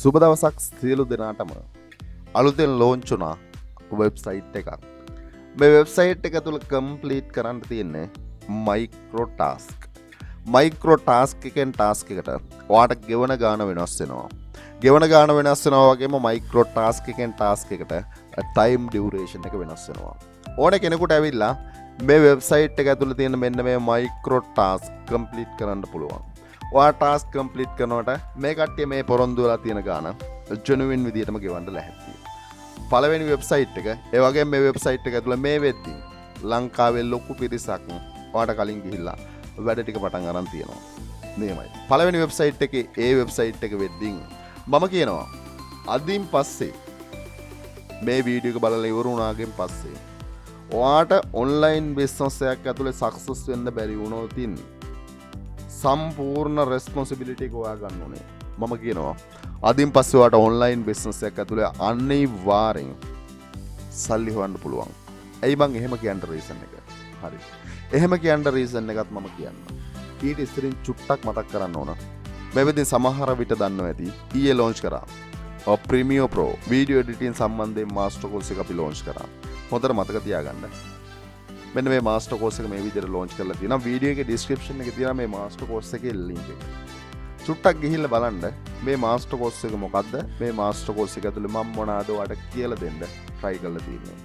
සුබ දවසක් සියලු දෙනාටම. අලුතෙන් ලෝන්ච් වුණා වෙබ්සයිට් එකක්. මේ වෙබ්සයිට් එක තුල කම්ප්ලීට් කරන්න තියෙන්නේ මයික්‍රෝ ටාස්ක්. මයික්‍රෝ ටාස්ක් එකෙන් ටාස්ක් එකට ඔයාට ගෙවන ගාන වෙනස් වෙනවා. ගෙවන ගාන වෙනස් වෙනවා වගේම මයික්‍රෝ ටාස්ක් එකෙන් ටාස්ක් එකට ටයිම් ඩියුරේෂන් එක වෙනස් වෙනවා. ඕන කෙනෙකුට ඇවිල්ලා මේ වෙබ්සයිට් එක ඇතුළේ තියෙන මෙන්න මේ මයික්‍රෝ ටාස්ක් කම්ප්ලීට් කරන්න පුළුවන්. ඔයා ටාස්ක් කම්ප්ලීට් කරනකොට මේ කට්ටිය මේ පොරොන්දු වෙලා තියෙන ගාන ජෙනුවින් විදියටම ගෙවන්න ලැහැත්තියි. පළවෙනි වෙබ්සයිට් එක ඒ වගේම මේ වෙබ්සයිට් එක ඇතුළේ මේ වෙද්දී ලංකාවේ ලොකු පිරිසක් ඔයාට කලින් ගිහිල්ලා වැඩ ටික පටන් අරන් තියෙනවා. මේමයි. පළවෙනි වෙබ්සයිට් එකේ ඒ වෙබ්සයිට් එක වෙද්දී මම කියනවා අදින් පස්සේ මේ වීඩියෝ එක බලලා ඉවර වුණාගෙන් පස්සේ ඔයාට ඔන්ලයින් බිස්නස් එකක් ඇතුලේ සක්සස් වෙන්න බැරි වුණොත් සම්පූර්ණ රෙස්පොන්සිබිලිටි එක ඔයා ගන්න ඕනේ. මම කියනවා අදින් පස්සේ ඔයාට ඔන්ලයින් බිස්නස් එකක් ඇතුලේ අනිවාර්යෙන් සල්ලි හොයන්න පුළුවන්. ඇයි මං එහෙම කියන්න රීසන් එක? හරි. එහෙම කියන්න රීසන් එකත් මම කියන්න. ඊට ඉස්සරින් චුට්ටක් මතක් කරන්න ඕන. මේ වෙද්දී සමහර විට දන්නවා ඇති ඊයේ ලොන්ච් කරා. ප්‍රීමියර් ප්‍රෝ වීඩියෝ එඩිටින් සම්බන්ධයෙන් මාස්ටර් කෝස් එක අපි ලොන්ච් කරා. හොඳට මතක තියාගන්න. මෙන්න මේ මාස්ටර් කෝස් එක මේ විදිහට ලොන්ච් කරලා තියෙනවා. වීඩියෝ එකේ ඩිස්ක්‍රිප්ෂන් එකේ තියෙනවා මේ මාස්ටර් කෝස් එකේ ලින්ක් එක. චුට්ටක් ගිහිල්ලා බලන්න මේ මාස්ටර් කෝස් එක මොකද්ද? මේ මාස්ටර් කෝස් එක ඇතුලේ මම මොනවාද ඔයාලට කියලා දෙන්න try කරලා තියෙන්නේ.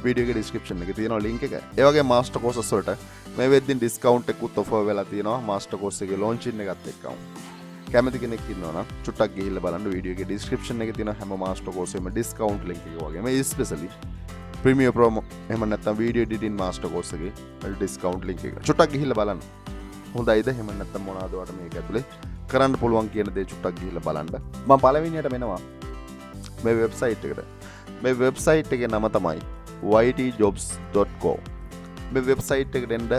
වීඩියෝ එකේ ඩිස්ක්‍රිප්ෂන් එකේ තියෙනවා ලින්ක් එක. ඒ වගේ මාස්ටර් කෝසස් වලට මේ වෙද්දී ඩිස්කවුන්ට් එකකුත් ඔෆර් වෙලා තියෙනවා මාස්ටර් කෝස් එකේ ලොන්චින් එකත් එක්කම. කැමති කෙනෙක් ඉන්නවා නම් චුට්ටක් ගිහිල්ලා බලන්න වීඩියෝ එකේ ඩිස්ක්‍රිප්ෂන් එකේ තියෙන හැම මාස්ටර් කෝස් එකෙම ඩිස්කවුන්ට් ලින්ක් එක වගේම ස්පෙෂලි ප්‍රීමියර් ප්‍රෝ එහෙම නැත්නම් වීඩියෝ එඩිටින් මාස්ටර් කෝස් එකේ ඩිස්කවුන්ට් ලින්ක් එක චුට්ටක් ගිහිල්ලා බලන්න. හොඳයිද? එහෙම නැත්නම් මොනවාද ඔයාලට මේක ඇතුලේ කරන්න පුළුවන් කියන දේ චුට්ටක් ගිහිල්ලා බලන්න. මම පළවෙනියට මෙනවා මේ වෙබ්සයිට් එකට. මේ වෙබ්සයිට් එකේ නම තමයි ytjobs.co. මේ වෙබ්සයිට් එකට එන්න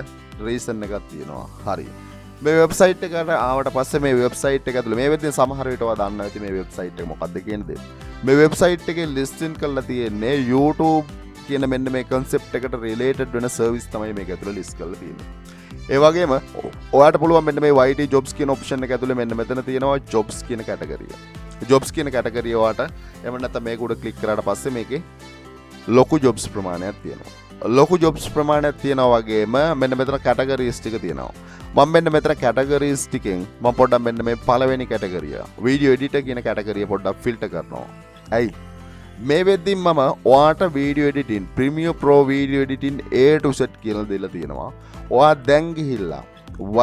රීසන් එකක් තියෙනවා. හරි. මේ වෙබ්සයිට් එකට ආවට පස්සේ මේ වෙබ්සයිට් එක ඇතුලේ මේ වෙද්දී සමහර විට ඔයා දන්නවා ඇති මේ වෙබ්සයිට් එක මොකක්ද කියන දේ. මේ වෙබ්සයිට් එකේ ලිස්ටින් කරලා තියෙන්නේ YouTube කියන මෙන්න මේ concept එකට related වෙන service තමයි මේක ඇතුලේ list කරලා තියෙන්නේ. ඒ වගේම ඔයාට පුළුවන් මෙන්න මේ YT jobs කියන option එක ඇතුලේ මෙන්න මෙතන තියෙනවා jobs කියන category. jobs කියන category ඔයාට එහෙම නැත්නම් මේක උඩ click කරාට පස්සේ මේකේ ලොකු jobs ප්‍රමාණයක් තියෙනවා. ලොකු jobs ප්‍රමාණයක් තියෙනවා වගේම මෙන්න මෙතන categories ටික තියෙනවා. මම මෙන්න මෙතන categories ටිකෙන් මම පොඩ්ඩක් මෙන්න මේ පළවෙනි category video editor කියන category පොඩ්ඩක් filter කරනවා. ඇයි? මේ වෙද්දී මම ඔයාට video editing Premiere Pro video editing A to Z කියලා දෙලා තියෙනවා. ඔයා දැන් ගිහිල්ලා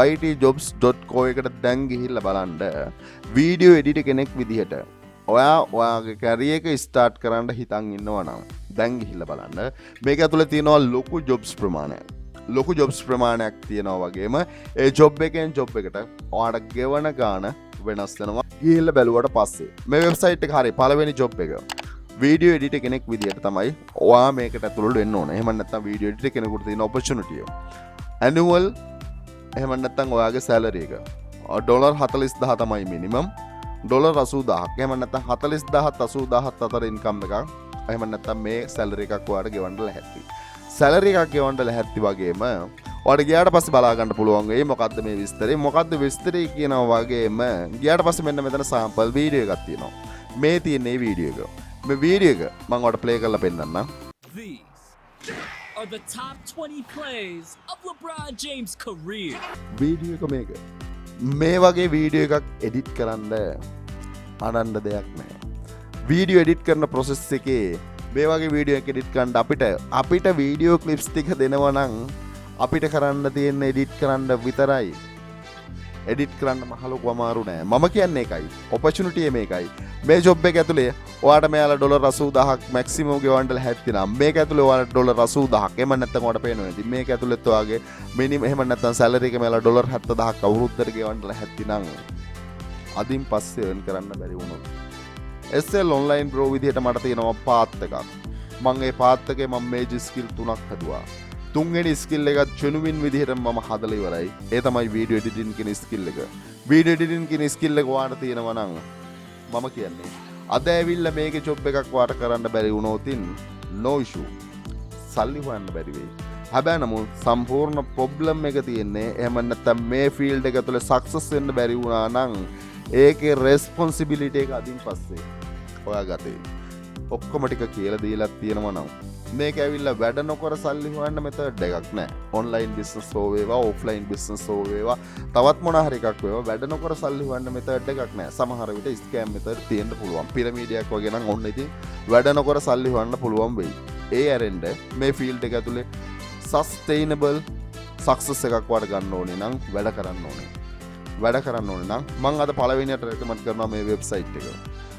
ytjobs.co එකට දැන් ගිහිල්ලා බලන්න video editor කෙනෙක් විදිහට ඔයාගේ කැරියර් එක ස්ටාර්ට් කරන්න හිතන් ඉන්නවා නම් දැන් ගිහිල්ලා බලන්න මේක ඇතුලේ තියෙනවා ලොකු jobs ප්‍රමාණයක්. ලොකු jobs ප්‍රමාණයක් තියෙනවා වගේම ඒ job එකෙන් job එකට ඔයාට ගෙවන ගාන වෙනස් වෙනවා. ගිහිල්ලා බැලුවට පස්සේ මේ වෙබ්සයිට් එක හරිය පළවෙනි job එක වීඩියෝ එඩිටර් කෙනෙක් විදිහට තමයි ඔයා මේකට ඇතුළට වෙන්න ඕන. එහෙම නැත්නම් වීඩියෝ එඩිටර් කෙනෙකුට තියෙන opportunity එක. annual එහෙම නැත්නම් ඔයාගේ salary එක $40000 තමයි minimum. $80000ක්. එහෙම නැත්නම් 40000ත් 80000ත් අතර income එකක්. එහෙම නැත්නම් මේ salary එකක් ඔයාට ගෙවන්න ලැහැත්ති. salary එකක් ගෙවන්න ලැහැත්ති වගේම ඔයාට ගියාට පස්සේ බලා ගන්න පුළුවන් වෙයි මොකද්ද මේ විස්තරේ. මොකද්ද විස්තරේ කියනවා වගේම ගියාට පස්සේ මෙන්න මෙතන sample video එකක් තියෙනවා. මේ තියෙන මේ වීඩියෝ එක. මේ වීඩියෝ එක මම ඔයාලට ප්ලේ කරලා පෙන්නන්නම්. These are the top 20 plays of LeBron James' career. Video එක මේක. මේ වගේ වීඩියෝ එකක් එඩිට් කරන්න අනන්න දෙයක් නැහැ. වීඩියෝ එඩිට් කරන process එකේ මේ වගේ වීඩියෝ එක එඩිට් කරන්න අපිට වීඩියෝ ක්ලිප්ස් ටික දෙනවා නම් අපිට කරන්න තියෙන එඩිට් කරන්න විතරයි. එඩිට් කරන්න මහ ලොකු අමාරු නෑ. මම කියන්නේ ඒකයි. opportunity මේකයි. මේ job එක ඇතුලේ ඔයාට මෙයාලා $80000ක් maximum ගෙවන්න ලැහැත්ති නම් මේක ඇතුලේ ඔයාලට $80000ක් එහෙම නැත්නම් ඔයාලට පේනවා නේද? මේක ඇතුලෙත් ඔයාගේ minimum එහෙම නැත්නම් salary එක මෙයාලා $70000ක් අවුරුද්දට ගෙවන්න ලැහැත්ති නම් අදින් පස්සේ earn කරන්න බැරි වුණොත් SL online bro විදිහට මට තියෙනවා path එකක්. මම ඒ path එකේ මම major skill 3ක් හදුවා. තුන්වෙනි ස්කිල් එක genuine විදිහට මම හදලා ඉවරයි. ඒ තමයි video editing කියන ස්කිල් එක. video editing කියන ස්කිල් එක ඔයාට තියෙනවා නම් මම කියන්නේ අද ඇවිල්ලා මේකේ job එකක් වාට කරන්න බැරි වුණොත් no issue. සල්ලි හොයන්න බැරි වෙයි. හැබැයි නමුත් සම්පූර්ණ problem එක තියෙන්නේ එහෙම නැත්නම් මේ field එක තුළ success වෙන්න බැරි වුණා නම් ඒකේ රෙස්පොන්සිබිලිටි එක අදින් පස්සේ ඔයා ගතේ ඔක්කොම ටික කියලා දීලා තියෙනවා නම් මේක ඇවිල්ලා වැඩ නොකර සල්ලි හොයන්න මෙතඩ් එකක් නෑ. ඔන්ලයින් බිස්නස් හෝ වේවා ඔෆ්ලයින් බිස්නස් හෝ වේවා තවත් මොන හරි එකක් වේවා වැඩ නොකර සල්ලි හොයන්න මෙතඩ් එකක් නෑ. සමහර විට ස්කෑම් මෙතඩ් තියෙන්න පුළුවන්. පිරමීඩයක් වගේ නම් ඔන්න ඉතින් වැඩ නොකර සල්ලි හොයන්න පුළුවන් වෙයි. ඒ ඇරෙන්න මේ ෆීල්ඩ් එක ඇතුලේ සස්ටේනබල් සක්සස් එකක් වට ගන්න ඕනේ නම් වැඩ කරන්න ඕනේ. වැඩ කරන්න ඕනේ නම් මම අද පළවෙනියට රෙකමන්ඩ් කරනවා මේ වෙබ්සයිට් එක.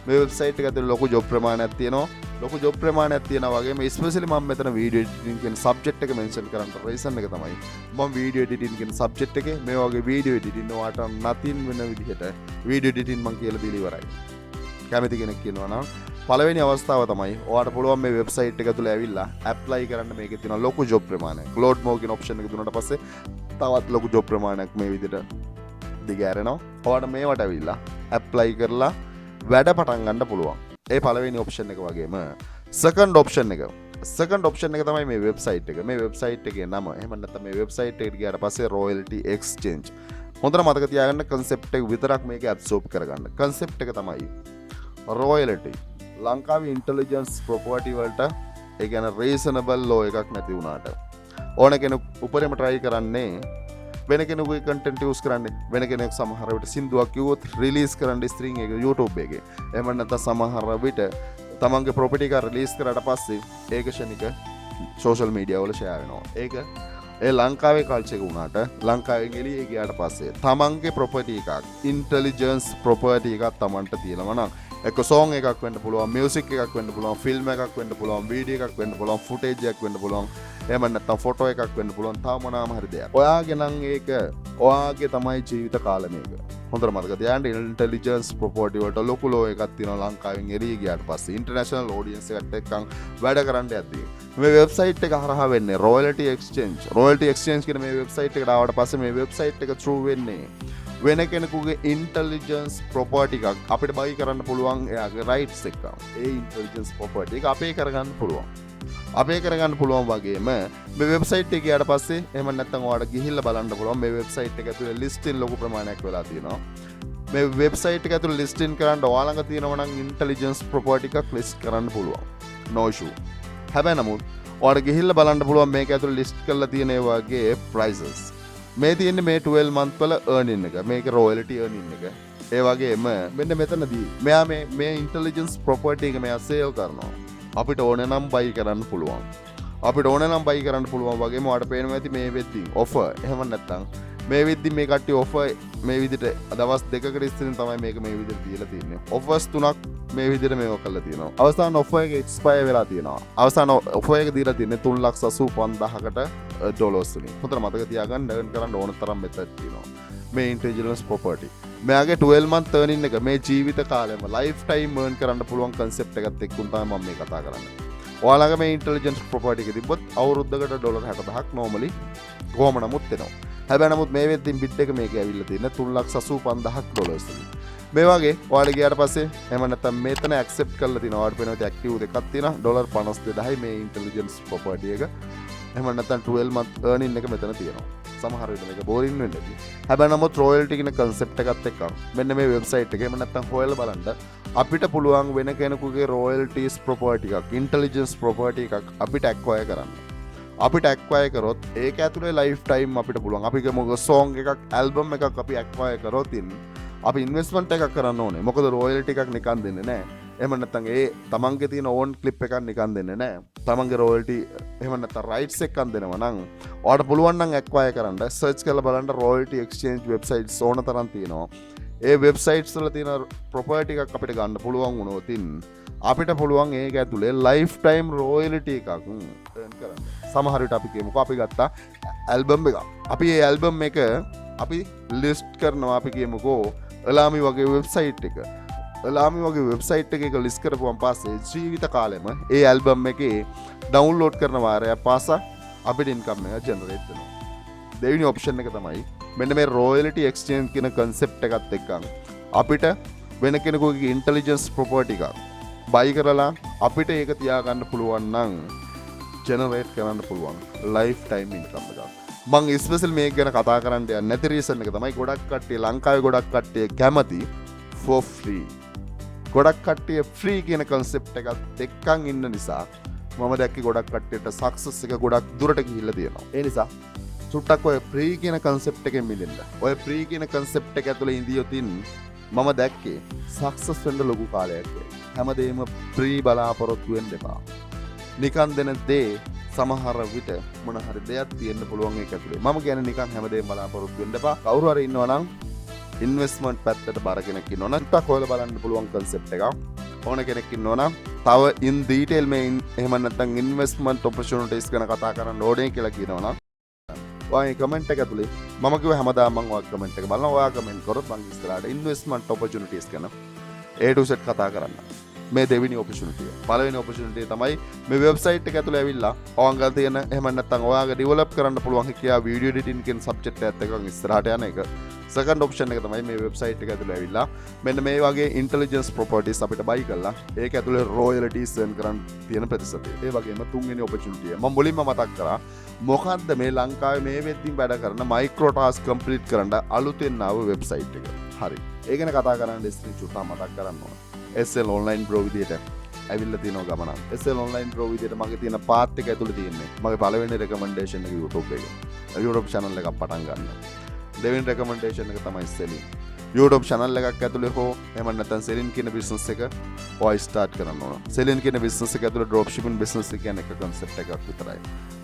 මේ වෙබ්සයිට් එක ඇතුලේ ලොකු ජොබ් ප්‍රමාණයක් තියෙනවා. ලොකු ජොබ් ප්‍රමාණයක් තියෙනවා වගේම ස්පෙෂලි මම මෙතන වීඩියෝ එඩිටින් කියන සබ්ජෙක්ට් එක මෙන්ෂන් කරන්න රීසන් එක තමයි මම වීඩියෝ එඩිටින් කියන සබ්ජෙක්ට් එකේ මේ වගේ වීඩියෝ එඩිටින් ඔයාට නැතින් වෙන විදිහට වීඩියෝ එඩිටින් මම කියලා දීලා ඉවරයි. කැමති කෙනෙක් කියනවා නම් පළවෙනි අවස්ථාව තමයි ඔයාට පුළුවන් මේ වෙබ්සයිට් එක ඇතුලේ ඇවිල්ලා ඇප්ලයි කරන්න. මේකේ තියෙන ලොකු ජොබ් ප්‍රමාණයක්. ලෝඩ් මෝ කියන ඔප්ෂන් එක දුන්නාට පස්සේ තවත් ලොකු ජොබ් ප්‍රමාණයක් මේ විදිහට දිගෑරෙනවා. ඔයාට මේවට ඇවිල්ලා ඇප්ලයි කරලා වැඩ පටන් ගන්න පුළුවන්. ඒ පළවෙනි ඔප්ෂන් එක වගේම සෙකන්ඩ් ඔප්ෂන් එක තමයි මේ වෙබ්සයිට් එක. මේ වෙබ්සයිට් එකේ නම එහෙම නැත්නම් මේ වෙබ්සයිට් එකට ගියාට පස්සේ රොයල්ටි එක්ස්චේන්ජ්. හොඳට මතක තියාගන්න concept එක විතරක් මේක absorb කරගන්න. concept එක තමයි රොයල්ටි. ලංකාවේ ඉන්ටෙලිජන්ස් ප්‍රොපර්ටි වලට ඒ කියන්නේ රීසනබල් ලෝ එකක් නැති වුණාට ඕන කෙනෙක් උපරිම try කරන්නේ වෙන කෙනෙකුගේ content use කරන්නේ. වෙන කෙනෙක් සමහර විට සින්දුවක් කිව්වොත් රිලීස් කරන්න ස්ට්‍රින්ග් එක YouTube එකේ. එහෙම නැත්නම් සමහර විට තමන්ගේ ප්‍රොපර්ටි එක රිලීස් කරාට පස්සේ ඒක ෂණික සෝෂල් මීඩියා වල ෂෙයා වෙනවා. ඒක ඒ ලංකාවේ කල්චර් එක වුණාට ලංකාවෙන් එළියේ ගියාට පස්සේ තමන්ගේ ප්‍රොපර්ටි එකක් ඉන්ටෙලිජන්ස් ප්‍රොපර්ටි එකක් තමන්ට තියෙනවා නම් එක සෝන් එකක් වෙන්න පුළුවන්, මියුසික් එකක් වෙන්න පුළුවන්, ෆිල්ම් එකක් වෙන්න පුළුවන්, වීඩියෝ එකක් වෙන්න පුළුවන්, ෆුටේජ් එකක් වෙන්න පුළුවන්, එහෙම නැත්නම් ෆොටෝ එකක් වෙන්න පුළුවන්, තව මොනවාම හරි දෙයක්. ඔයාගේ නම් ඒක ඔයාගේ තමයි ජීවිත කාලය මේක. හොඳට මතක තියාගන්න ඉන්ටෙලිජන්ස් ප්‍රොපර්ටි වලට ලොකු ලෝ එකක් තියෙනවා ලංකාවෙන් එළිය ගියාට පස්සේ ඉන්ටර්නැෂනල් ඔඩියන්ස් එකකට එක්කන් වැඩ කරන්න යද්දී. මේ වෙබ්සයිට් එක හරහා වෙන්නේ රොයල්ටි එක්ස්චේන්ජ්. රොයල්ටි එක්ස්චේන්ජ් කියන මේ වෙබ්සයිට් එකට ආවට පස්සේ මේ වෙබ්සයිට් එක through වෙන්නේ වෙන කෙනෙකුගේ ඉන්ටෙලිජන්ස් ප්‍රොපර්ටි එකක් අපිට බයි කරන්න පුළුවන් එයාගේ රයිට්ස් එක. ඒ ඉන්ටෙලිජන්ස් ප්‍රොපර්ටි එක අපේ කරගන්න පුළුවන්. අපේ කරගන්න පුළුවන් වගේම මේ වෙබ්සයිට් එක ගියාට පස්සේ එහෙම නැත්නම් ඔයාලට ගිහිල්ලා බලන්න පුළුවන් මේ වෙබ්සයිට් එක ඇතුලේ ලිස්ටින් ලොකු ප්‍රමාණයක් වෙලා තියෙනවා. මේ වෙබ්සයිට් එක ඇතුලේ ලිස්ටින් කරන්න ඔයාලඟ තියෙනවා නම් ඉන්ටෙලිජන්ස් ප්‍රොපර්ටි එකක් ලිස්ට් කරන්න පුළුවන්. no issue. හැබැයි නමුත් ඔයාලට ගිහිල්ලා බලන්න පුළුවන් මේක ඇතුලේ ලිස්ට් කරලා තියෙන ඒ වගේ prices. මේ තියෙන්නේ මේ 12 month වල earning එක. මේක royalty earning එක. ඒ වගේම මෙන්න මෙතනදී මෙයා මේ ඉන්ටෙලිජන්ස් ප්‍රොපර්ටි එක මෙයා සේල් කරනවා. අපිට ඕනේ නම් buy කරන්න පුළුවන්. අපිට ඕනේ නම් buy කරන්න පුළුවන් වගේම ඔයාලට පේනවා ඇති මේ වෙද්දී offer. එහෙම නැත්නම් මේ වෙද්දී මේ කට්ටිය offer මේ විදිහට දවස් දෙකකට ඉස්සරින් තමයි මේක මේ විදිහට දීලා තියෙන්නේ. offers තුනක් මේ විදිහට මේව කරලා තියෙනවා. අවසාන offer එක expire වෙලා තියෙනවා. අවසාන offer එක දීලා තියෙන්නේ 3,85,000කට ඩොලර්ස් වලින්. හොඳට මතක තියාගන්න earn කරන්න ඕන තරම් method තියෙනවා. මේ ඉන්ටෙලිජන්ස් ප්‍රොපර්ටි. මෙයාගේ 12 month earning එක මේ ජීවිත කාලෙම lifetime earn කරන්න පුළුවන් concept එකත් එක්කුන් තමයි මම මේ කතා කරන්නේ. ඔයාලගේ මේ ඉන්ටෙලිජන්ස් ප්‍රොපර්ටි එක තිබ්බොත් අවුරුද්දකට ඩොලර් 60,000ක් normally කොහොම නමුත් එනවා. හැබැයි නමුත් මේ වෙද්දී බිඩ් එක මේකේ ඇවිල්ලා තියෙන 3,85,000ක් ඩොලර්ස් වලින්. මේ වගේ ඔයාලට ගියාට පස්සේ එහෙම නැත්නම් මෙතන ඇක්සෙප්ට් කරලා තිනවා. ඔයාලට පේනවා ඇක්ටිව් දෙකක් තියෙනවා. ඩොලර් 52,000යි මේ ඉන්ටෙලිජන්ස් ප්‍රොපර්ටි එක. එහෙම නැත්නම් 12 month earning එක මෙතන තියෙනවා. සමහර විට මේක බෝරින් වෙන්න ඇති. හැබැයි නමුත් royalty කියන concept එකත් එක්ක මෙන්න මේ වෙබ්සයිට් එකේ එහෙම නැත්නම් හොයලා බලන්න අපිට පුළුවන් වෙන කෙනෙකුගේ royalties property එකක් intelligence property එකක් අපිට acquire කරන්න. අපිට acquire කරොත් ඒක ඇතුලේ lifetime අපිට පුළුවන්. අපි ගමු song එකක් album එකක් අපි acquire කරොත් අපි investment එකක් කරන්න ඕනේ. මොකද royalty එකක් නිකන් දෙන්නේ නැහැ. එහෙම නැත්නම් ඒ තමන්ගේ තියෙන ඕන් ක්ලිප් එකක් නිකන් දෙන්නේ නැහැ. තමන්ගේ royalty එහෙම නැත්නම් rights එකක් දෙනවා නම් ඔයාලට පුළුවන් නම් acquire කරන්න search කරලා බලන්න royalty exchange websites ඕන තරම් තියෙනවා. ඒ websites වල තියෙන property එකක් අපිට ගන්න පුළුවන් වුණොත් අපිට පුළුවන් ඒක ඇතුලේ lifetime royalty එකක් earn කරන්න. සමහර විට අපි කියමුකෝ අපි ගත්තා album එකක්. අපි ඒ album එක අපි list කරනවා අපි කියමුකෝ එලාමි වගේ website එක. එලාමි වගේ වෙබ්සයිට් එකක ලිස්ට් කරපුවන් පස්සේ ජීවිත කාලෙම ඒ ඇල්බම් එකේ ඩවුන්ලෝඩ් කරන වාරයක් පාසා අපිට ඉන්කම් එක ජෙනරේට් වෙනවා. දෙවෙනි ඔප්ෂන් එක තමයි මෙන්න මේ royalty exchange කියන concept එකත් එක්කන් අපිට වෙන කෙනෙකුගේ intelligence property එකක් buy කරලා අපිට ඒක තියාගන්න පුළුවන් නම් ජෙනරේට් කරන්න පුළුවන් lifetime income එකක්. මම ස්පෙෂල් මේක ගැන කතා කරන්න යන්නේ නැති රීසන් එක තමයි ගොඩක් කට්ටිය ලංකාවේ ගොඩක් කට්ටිය කැමති for free. ගොඩක් කට්ටිය ෆ්‍රී කියන concept එකත් එක්කන් ඉන්න නිසා මම දැක්කේ ගොඩක් කට්ටියට success එක ගොඩක් දුරට ගිහිල්ලා තියෙනවා. ඒ නිසා චුට්ටක් ඔය free කියන concept එකෙන් මිදෙන්න. ඔය free කියන concept එක ඇතුලේ ඉඳියොතින් මම දැක්කේ success වෙන්න ලොකු කාලයක් ගියා. හැමදේම free බලාපොරොත්තු වෙන්න එපා. නිකන් දෙන දේ සමහර විට මොන හරි දෙයක් තියෙන්න පුළුවන් ඒක ඇතුලේ. මම කියන්නේ නිකන් හැමදේම බලාපොරොත්තු වෙන්න එපා. කවුරු හරි ඉන්නවා නම් ඉන්වෙස්ට්මන්ට් පැත්තට බර කෙනෙක් ඉන්නවා නම් ටිකක් හොයලා බලන්න පුළුවන් concept එකක්. ඕන කෙනෙක් ඉන්නවා නම් තව in detail මේ එහෙම නැත්නම් investment opportunities ගැන කතා කරන්න ඕනේ කියලා කියනවා නම් ඔය කමෙන්ට් එක ඇතුලේ මම කිව්ව හැමදාම මම ඔය කමෙන්ට් එක බලනවා. ඔයා කමෙන්ට් කරොත් මම ඉස්සරහට investment opportunities ගැන A to Z කතා කරන්න. මේ දෙවෙනි opportunity. පළවෙනි opportunity තමයි මේ website එක ඇතුලේ ඇවිල්ලා ඔයංගල් තියෙන එහෙම නැත්නම් ඔයාගේ develop කරන්න පුළුවන් කියා video editing කියන subject එකත් එක්ක ඉස්සරහට යන එක. second option එක තමයි මේ website එක ඇතුලේ ඇවිල්ලා මෙන්න මේ වගේ intelligence properties අපිට buy කරලා ඒක ඇතුලේ royalties earn කරන්න තියෙන ප්‍රතිශතය. ඒ වගේම තුන්වෙනි opportunity එක මම මුලින්ම මතක් කරා මොකද්ද මේ ලංකාවේ මේ වෙද්දින් වැඩ කරන micro task complete කරන්න අලුතෙන් ආව website එක. හරි. ඒ ගැන කතා කරන්න ඉස්සෙල්ලා චුට්ටක් මතක් කරන්න ඕන. SL online pro විදියට ඇවිල්ලා තියෙනවා ගමනක්. SL online pro විදියට මගේ තියෙන path එක ඇතුලේ තියෙන්නේ. මගේ පළවෙනි recommendation එක YouTube එක. YouTube channel එකක් පටන් ගන්න. දෙවෙනි recommendation එක තමයි selling. YouTube channel එකක් ඇතුලේ හෝ එහෙම නැත්නම් selling කියන business එක ඔය start කරන්න ඕන. selling කියන business එක ඇතුලේ drop shipping business එක කියන එක concept එකක් විතරයි.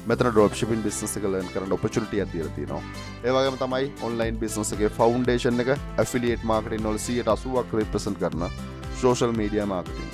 මෙතන drop shipping business එක learn කරන්න opportunity එකක් දීලා තියෙනවා. ඒ වගේම තමයි online business එකේ foundation එක affiliate marketing වල 80%ක් represent කරන social media marketing.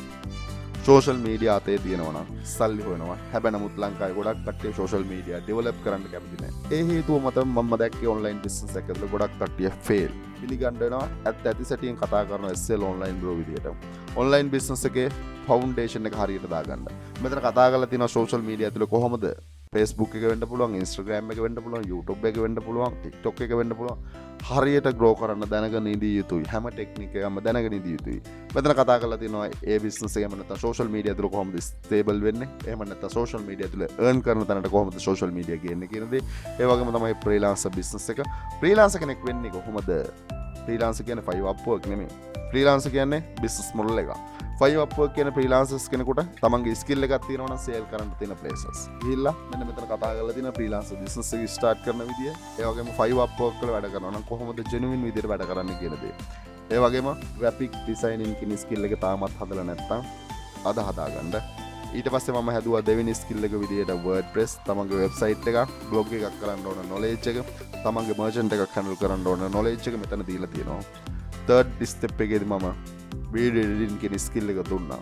social media අතේ තියෙනවා නම් සල්ලි හොයනවා. හැබැයි නමුත් ලංකාවේ ගොඩක් කට්ටිය social media develop කරන්න කැමති නැහැ. ඒ හේතුව මත මම දැක්කේ online business එක ඇතුළේ ගොඩක් කට්ටිය fail. පිළිගන්න වෙනවා ඇත්ත සැටියෙන් කතා කරනවා SL online bro විදියට. online business එකේ foundation එක හරියට දාගන්න. මෙතන කතා කරලා තියෙනවා social media ඇතුළේ කොහොමද Facebook එක වෙන්න පුළුවන්, Instagram එක වෙන්න පුළුවන්, YouTube එක වෙන්න පුළුවන්, TikTok එක වෙන්න පුළුවන්. හරියට grow කරන්න දැනගෙන ඉඳී යුතුයි. හැම ටෙක්නික් එකක්ම දැනගෙන ඉඳී යුතුයි. මෙතන කතා කරලා තියෙනවා ඒ business එකම නැත්නම් social media ඇතුළේ කොහොමද stable වෙන්නේ? එහෙම නැත්නම් social media ඇතුළේ earn කරන තැනට කොහොමද social media ගේන්නේ කියන දේ. ඒ වගේම තමයි freelancer business එක. freelancer කෙනෙක් වෙන්නේ කොහොමද? freelancer කියන්නේ 5 Upwork නෙමෙයි. freelancer කියන්නේ business model එකක්. 5 Upwork කියන freelancers කෙනෙකුට තමන්ගේ skill එකක් තියෙනවා නම් sell කරන්න තියෙන places. ගිහිල්ලා මෙන්න මෙතන කතා කරලා තියෙන freelancer business එක start කරන විදිය. ඒ වගේම 5 Upwork වල වැඩ කරනවා නම් කොහොමද genuine විදියට වැඩ කරන්නේ කියන දේ. ඒ වගේම graphic designing කියන skill එක තාමත් හදලා නැත්නම් අද හදාගන්න. ඊට පස්සේ මම හැදුවා දෙවෙනි skill එක විදියට WordPress තමන්ගේ website එකක් blog එකක් කරන්න ඕන knowledge එක තමන්ගේ merchant එකක් handle කරන්න ඕන knowledge එක මෙතන දීලා තියෙනවා. third step එකේදී මම video editing කියන skill එක දුන්නා.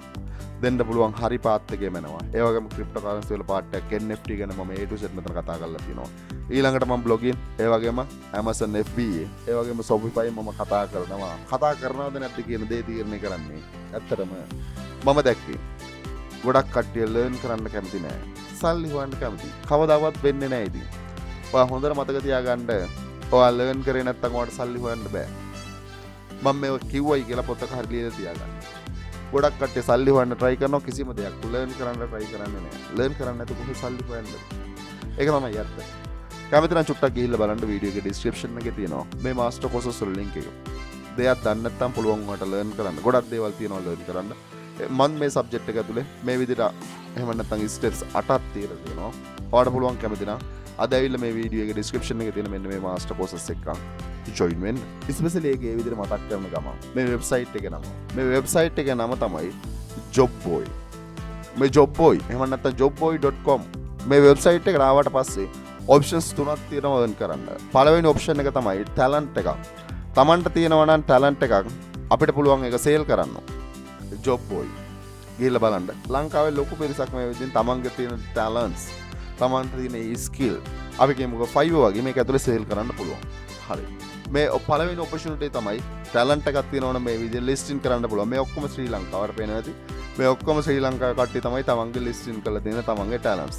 දෙන්න පුළුවන් හරි පාත් එකේ මනවා. ඒ වගේම cryptocurrency වල පාර්ට් එකක් NFT ගැන මම A to Z මෙතන කතා කරලා තියෙනවා. ඊළඟට මම blogging, ඒ වගේම Amazon FBA, ඒ වගේම Shopify මම කතා කරනවා. කතා කරනවද නැද්ද කියන දේ තීරණය කරන්නේ. ඇත්තටම මම දැක්කේ ගොඩක් කට්ටිය learn කරන්න කැමති නෑ. සල්ලි හොයන්න කැමති. කවදාවත් වෙන්නේ නෑ ඉතින්. ඔයා හොඳට මතක තියාගන්න. ඔයා learn කරේ නැත්නම් ඔයාලට සල්ලි හොයන්න බෑ. මම මේ කිව්වයි කියලා පොතක හරි ලියලා තියාගන්න. ගොඩක් කට්ටිය සල්ලි හොයන්න try කරනවා කිසිම දෙයක් learn කරන්න try කරන්නේ නැහැ. learn කරන්නේ නැතුව කොහේ සල්ලි හොයන්නද? ඒක තමයි ඇත්ත. කැමති නම් චුට්ටක් ගිහිල්ලා බලන්න වීඩියෝ එකේ description එකේ තියෙනවා මේ master courses වල link එක. දෙයක් දන්නේ නැත්නම් පුළුවන් ඔයාලට learn කරන්න. ගොඩක් දේවල් තියෙනවා learn කරන්න. මම මේ subject එක ඇතුලේ මේ විදිහට එහෙම නැත්නම් steps 8ක් තියලා තියෙනවා. ඔයාලට පුළුවන් කැමති නම් අද ඇවිල්ලා මේ වීඩියෝ එකේ description එකේ තියෙන මෙන්න මේ master courses එකක් join වෙන්න. especially ඒක ඒ විදිහට මතක් කරන ගමන් මේ website එකේ නම. මේ website එකේ නම තමයි jobboy. මේ jobboy එහෙම නැත්නම් jobboy.com මේ website එකට ආවට පස්සේ options තුනක් තියෙනවා earn කරන්න. පළවෙනි option එක තමයි talent එකක්. Tamanට තියෙනවා නම් talent එකක් අපිට පුළුවන් ඒක sell කරන්න. jobboy ගිහිල්ලා බලන්න. ලංකාවේ ලොකු පිරිසක් මේ විදිහින් තමන්ගේ තියෙන talents තමන්ට තියෙන skill අපි කියමුකෝ 5 වගේ මේක ඇතුලේ sell කරන්න පුළුවන්. හරි. මේ පළවෙනි opportunity තමයි talent එකක් තියෙනවනේ මේ විදිහට listing කරන්න පුළුවන්. මේ ඔක්කොම ශ්‍රී ලංකාවට පේනවා ඇති. මේ ඔක්කොම ශ්‍රී ලංකාවේ කට්ටිය තමයි තමන්ගේ listing කරලා තියෙන තමන්ගේ talents.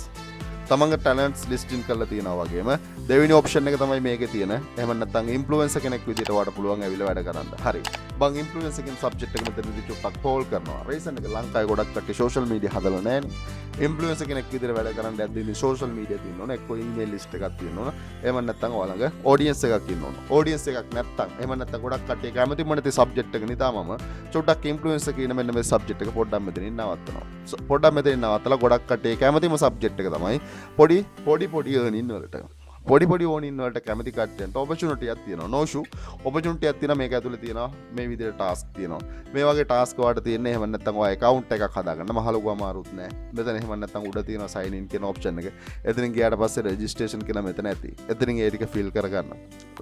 තමන්ගේ talents listing කරලා තියෙනවා වගේම දෙවෙනි option එක තමයි මේකේ තියෙන. එහෙම නැත්නම් influencer කෙනෙක් විදිහට වඩ පුළුවන් ඇවිල්ලා වැඩ කරන්න. හරි. බං influencer කියන subject එක මෙතනදී චුට්ටක් hold කරනවා. reason එක ලංකාවේ ගොඩක් කට්ටිය social media හදලා නැහැනේ. ඉන්ෆ්ලුවෙන්සර් කෙනෙක් විදිහට වැඩ කරන්න යද්දී සෝෂල් මීඩියා තියෙන්න ඕන. එක්ක ඊමේල් ලිස්ට් එකක් තියෙන්න ඕන. එහෙම නැත්නම් ඔයාලගේ ඔඩියන්ස් එකක් ඉන්න ඕන. ඔඩියන්ස් එකක් නැත්නම් එහෙම නැත්නම් ගොඩක් කට්ටිය කැමති මොනති සබ්ජෙක්ට් එක නිතාමම චොට්ටක් ඉන්ෆ්ලුවෙන්සර් කියන මෙන්න මේ සබ්ජෙක්ට් එක පොඩ්ඩක් මෙතනින් නවත්තනවා. පොඩ්ඩක් මෙතනින් නවත්තලා ගොඩක් කට්ටිය කැමතිම සබ්ජෙක්ට් එක තමයි පොඩි earning වලට. පොඩි ඕනින් වලට කැමති කට්ටියන්ට opportunity එකක් තියෙනවා. no issue. opportunity එකක් තියෙනවා. මේක ඇතුලේ තියෙනවා මේ විදිහට task තියෙනවා. මේ වගේ task වලට තියෙන්නේ එහෙම නැත්නම් ඔය account එකක් හදාගන්න මහ ලොකු අමාරුත් නෑ. මෙතන එහෙම නැත්නම් උඩ තියෙනවා sign in කියන option එක. එතනින් ගියාට පස්සේ registration කියලා මෙතන ඇති. එතනින් ඒ ටික fill කරගන්න.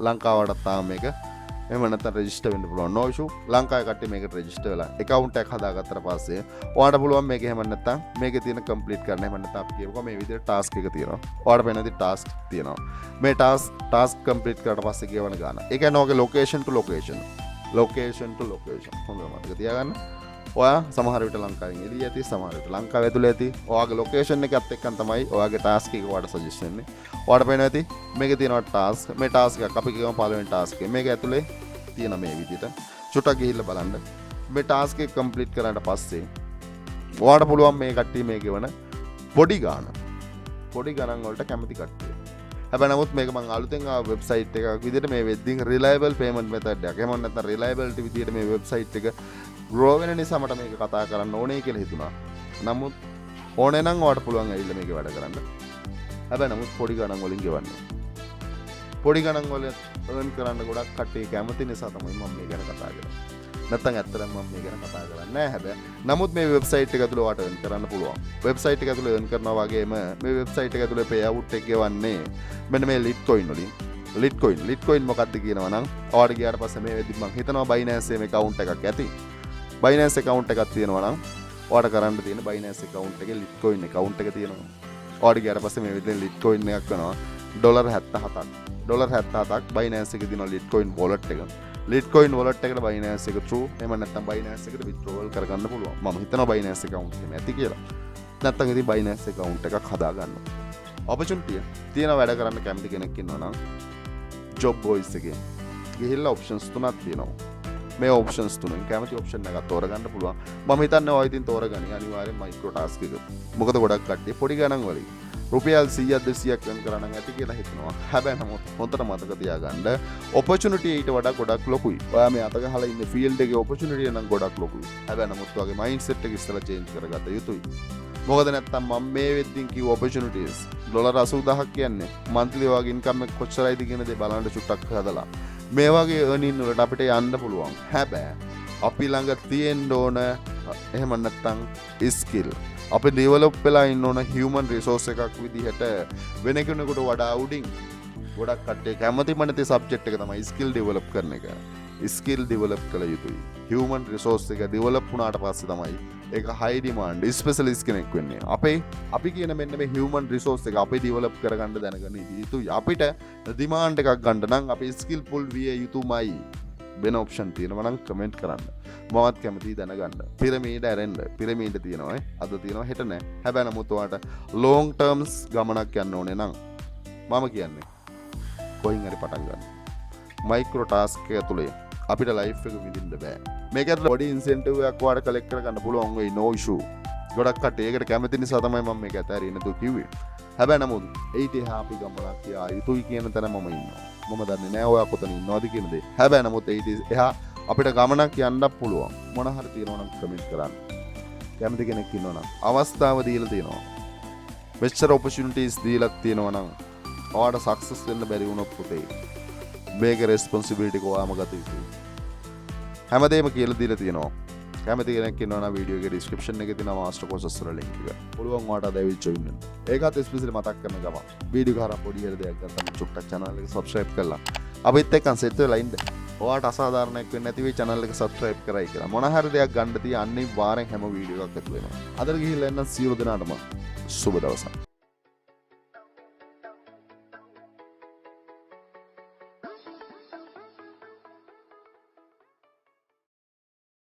ලංකාවටත් තාම මේක එහෙම නැත්නම් register වෙන්න පුළුවන්. no issue. ලංකාවේ කට්ටිය මේකට register වෙලා account එකක් හදාගත්තට පස්සේ ඔයාලට පුළුවන් මේක එහෙම නැත්නම් මේකේ තියෙන complete කරන්න. එහෙම නැත්නම් අපි කියමුකෝ මේ විදිහට task එක තියෙනවා. ඔයාලට වෙන විදිහට task තියෙනවා. මේ task complete කරලා පස්සේ කියවන ගාන. ඒ කියන්නේ ඔයගේ location to location. හොඳට මතක තියාගන්න. ඔයා සමහර විට ලංකාවෙන් එළිය ඇති, සමහර විට ලංකාව ඇතුළේ ඇති. ඔයාගේ location එකත් එක්කන් තමයි ඔයාගේ task එක ඔයාලට suggest වෙන්නේ. ඔයාලට පේනවා ඇති මේකේ තියෙනවා task. මේ task එකක් අපි කියමු පළවෙනි task එක. මේක ඇතුළේ තියෙන මේ විදිහට චුට්ටක් ගිහිල්ලා බලන්න. මේ task එක complete කරාට පස්සේ ඔයාලට පුළුවන් මේ කට්ටිය මේ ගෙවන පොඩි ගණන් වලට කැමති කට්ටිය. හැබැයි නමුත් මේක මම අලුතෙන් ආව වෙබ්සයිට් එකක් විදිහට මේ වෙද්දින් reliable payment method එකක්. එහෙම නැත්නම් reliability විදිහට මේ වෙබ්සයිට් එක grow වෙන නිසා මට මේක කතා කරන්න ඕනේ කියලා හිතුණා. නමුත් ඕනේ නම් ඔයාලට පුළුවන් ඇවිල්ලා මේක වැඩ කරන්න. හැබැයි නමුත් පොඩි ගණන් වලින් ගෙවන්න. පොඩි ගණන් වල earn කරන්න ගොඩක් කට්ටිය කැමති නිසා තමයි මම මේ ගැන කතා කරන්නේ. නැත්නම් ඇත්තටම මම මේ ගැන කතා කරන්නේ නැහැ හැබැයි. නමුත් මේ වෙබ්සයිට් එක ඇතුළේ ඔයාලට earn කරන්න පුළුවන්. වෙබ්සයිට් එක ඇතුළේ earn කරනවා වගේම මේ වෙබ්සයිට් එක ඇතුළේ pay out එක ගෙවන්නේ මෙන්න මේ Litecoin වලින්. Litecoin මොකක්ද කියනවා නම් ඔයාලට ගියාට පස්සේ මේ වෙද්දි මම හිතනවා Binance එකේ account එකක් ඇති. Binance account එකක් තියෙනවා නම් ඔයාලට කරන්න තියෙන Binance account එකේ Litecoin account එක තියෙනවා. ඔයාලට ගියාට පස්සේ මේ වෙද්දෙන් Litecoin එකක් වෙනවා $77ක්. $77ක් Binance එකේ තියෙන Litecoin wallet එක. Litecoin wallet එකට Binance එක through එහෙම නැත්නම් Binance එකට withdrawal කරගන්න පුළුවන්. මම හිතනවා Binance account එකේ ඇති කියලා. නැත්නම් ඉතින් Binance account එකක් හදාගන්න. opportunity තියෙන වැඩ කරන්න කැමති කෙනෙක් ඉන්නවා නම් job boys එකේ ගිහිල්ලා options තුනක් තියෙනවා. මේ options තුනෙන් කැමති option එකක් තෝරගන්න පුළුවන්. මම හිතන්නේ ඔය ඉතින් තෝරගනි අනිවාර්යෙන් micro task එක. මොකද ගොඩක් කට්ටිය පොඩි ගණන් වලින් රුපියල් 100ක් 200ක් වෙන් කරන්න ඇති කියලා හිතනවා. හැබැයි නමුත් හොඳට මතක තියාගන්න opportunity ඊට වඩා ගොඩක් ලොකුයි. ඔයා මේ අත ගහලා ඉන්න field එකේ opportunity නම් ගොඩක් ලොකුයි. හැබැයි නමුත් ඔයාගේ mindset එක ඉස්සලා change කරගත යුතුයි. මොකද නැත්තම් මම මේ වෙද්දින් කිව්ව opportunities $80000ක් කියන්නේ monthly ඔයාගේ income එක කොච්චරයිද කියන දේ බලන්න චුට්ටක් හදලා මේ වගේ earning වලට අපිට යන්න පුළුවන්. හැබැයි අපි ළඟ තියෙන්න ඕන එහෙම නැත්තම් skill. අපි ඩෙවලොප් වෙලා ඉන්න ඕන human resource එකක් විදිහට වෙන කෙනෙකුට වඩා උඩින් ගොඩක් කට්ටිය කැමතිම නැති subject එක තමයි skill develop කරන එක. skill develop කළ යුතුයි. human resource එක develop වුණාට පස්සේ තමයි ඒක high demand specialist කෙනෙක් වෙන්නේ. අපි කියන මෙන්න මේ human resource එක අපි develop කරගන්න දැනගන්න යුතුයි. අපිට demand එකක් ගන්න නම් අපි skillful විය යුතුමයි. වෙන option තියෙනවා නම් comment කරන්න. මමත් කැමතියි දැනගන්න. පිරමීඩ ඇරෙන්න. පිරමීඩ තියෙනවා අද තියෙනවා හෙට නැහැ. හැබැයි නමුත් ඔයාලට long terms ගමනක් යන්න ඕනේ නම් මම කියන්නේ කොයින් හරි පටන් ගන්න. micro task එක ඇතුලේ අපිට life එක විඳින්න බෑ. මේක ඇතුලේ body incentive එකක් ඔයාලට collect කරගන්න පුළුවන් වෙයි no issue. ගොඩක් කට්ටිය ඒකට කැමති නිසා තමයි මම මේක ඇතරින්න තු කිව්වේ. හැබැයි නමුත් ඊට එහා අපි ගමනක් යා යුතුයි කියන තැන මම ඉන්නවා. මම දන්නේ නැහැ ඔයා කොතන ඉන්නවද කියන දේ. හැබැයි නමුත් ඊට එහා අපිට ගමනක් යන්නත් පුළුවන්. මොන හරි තියෙනවා නම් කමෙන්ට් කරන්න. කැමති කෙනෙක් ඉන්නවා නම් අවස්ථාව දීලා තියෙනවා. මෙච්චර opportunities දීලා තියෙනවා නම් ඔයාට success වෙන්න බැරි වුණොත් පුතේ මේක responsibility එක ඔයාම ගත යුතුයි. හැමදේම කියලා දීලා තියෙනවා. කැමති කෙනෙක් ඉන්නවා නම් වීඩියෝ එකේ description එකේ තියෙන master courses වල link එක. පුළුවන් ඔයාට අද ඇවිත් join වෙන්න. ඒකත් especially මතක් කරන ගමන් වීඩියෝ කරා පොඩි හරි දෙයක් ගත්තම චුට්ටක් channel එක subscribe කරලා අපිත් එක්කන් set වෙලා ඉන්න. ඔයාට අසාධාරණයක් වෙන්නේ නැති වෙයි channel එක subscribe කරයි කියලා. මොන හරි දෙයක් ගන්න තිය අනිවාර්යෙන් හැම වීඩියෝ එකක් ඇතුළේ වෙනවා. අදට ගිහිල්ලා එන්න සියලු දෙනාටම සුබ දවසක්.